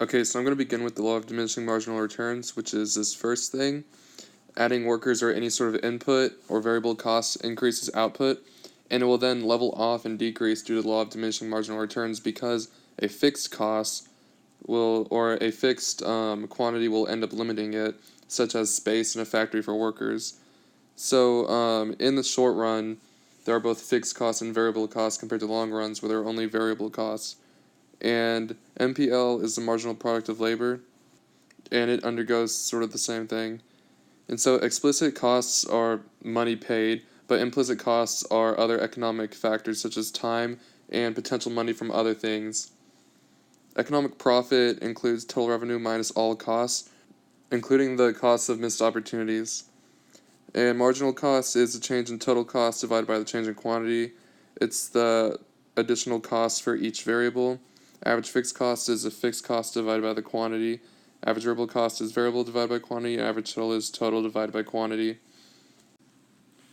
Okay, so I'm going to begin with the law of diminishing marginal returns, which is this first thing. Adding workers or any sort of input or variable costs increases output, and it will then level off and decrease due to the law of diminishing marginal returns because a fixed cost will, or a fixed quantity will end up limiting it, such as space in a factory for workers. So in the short run, there are both fixed costs and variable costs compared to long runs where there are only variable costs. And MPL is the marginal product of labor, and it undergoes sort of the same thing. And so explicit costs are money paid, but implicit costs are other economic factors such as time and potential money from other things. Economic profit includes total revenue minus all costs, including the costs of missed opportunities. And marginal cost is the change in total cost divided by the change in quantity. It's the additional cost for each variable. Average fixed cost is the fixed cost divided by the quantity. Average variable cost is variable divided by quantity. Average total is total divided by quantity.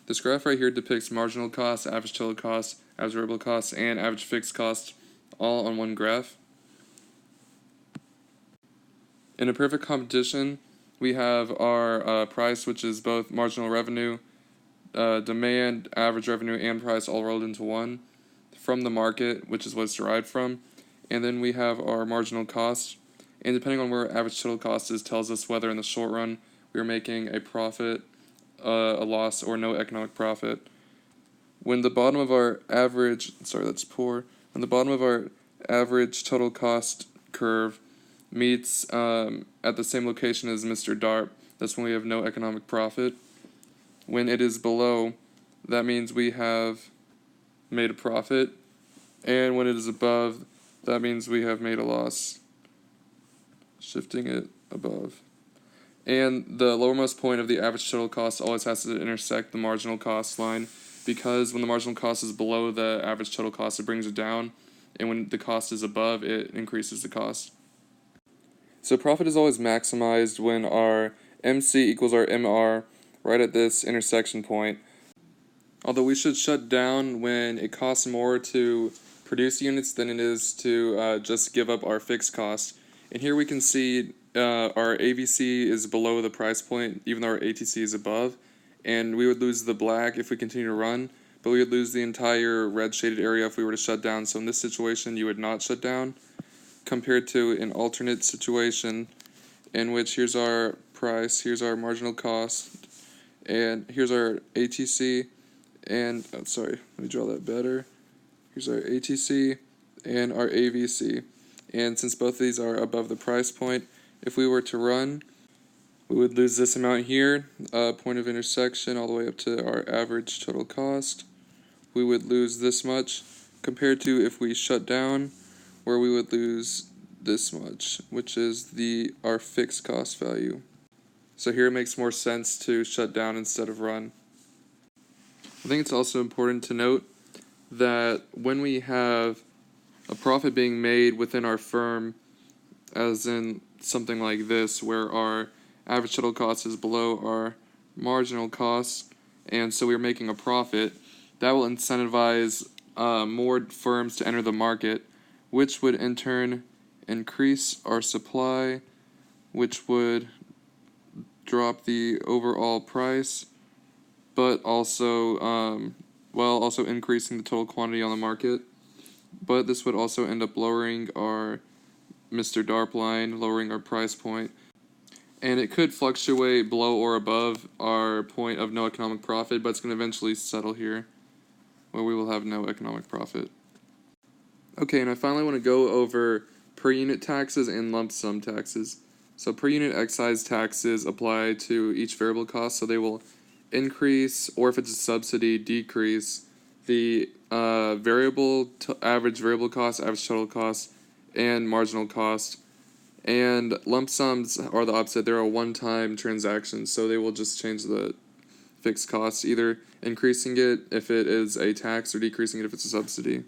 This graph right here depicts marginal cost, average total cost, average variable cost, and average fixed cost all on one graph. In a perfect competition, we have our price, which is both marginal revenue, demand, average revenue, and price all rolled into one from the market, which is what it's derived from. And then we have our marginal cost, and depending on where average total cost is, tells us whether in the short run we are making a profit, a loss, or no economic profit. When the bottom of our average, when the bottom of our average total cost curve meets at the same location as Mr. DARP, that's when we have no economic profit. When it is below, that means we have made a profit, and when it is above, that means we have made a loss. Shifting it above. And the lowermost point of the average total cost always has to intersect the marginal cost line, because when the marginal cost is below the average total cost, it brings it down, and when the cost is above, it increases the cost. So profit is always maximized when our MC equals our MR right at this intersection point. Although we should shut down when it costs more to produce units than it is to just give up our fixed cost. And here we can see our AVC is below the price point, even though our ATC is above. And we would lose the black if we continue to run, but we would lose the entire red shaded area if we were to shut down. So in this situation, you would not shut down, compared to an alternate situation in which here's our price, here's our marginal cost, and here's our ATC, and, let me draw that better. Here's our ATC and our AVC. And since both of these are above the price point, if we were to run, we would lose this amount here, point of intersection all the way up to our average total cost. We would lose this much compared to if we shut down, where we would lose this much, which is our fixed cost value. So here it makes more sense to shut down instead of run. I think it's also important to note that when we have a profit being made within our firm, as in something like this, where our average total cost is below our marginal cost, and so we're making a profit, that will incentivize more firms to enter the market, which would in turn increase our supply, which would drop the overall price, but also also increasing the total quantity on the market. But this would also end up lowering our Mr. DARP line, lowering our price point. And it could fluctuate below or above our point of no economic profit, but it's going to eventually settle here, where we will have no economic profit. Okay, and I finally want to go over per unit taxes and lump sum taxes. So per unit excise taxes apply to each variable cost, so they will increase, or if it's a subsidy, decrease the average variable cost, average total cost, and marginal cost. And lump sums are the opposite. They're a one-time transaction, so they will just change the fixed cost, either increasing it if it is a tax or decreasing it if it's a subsidy.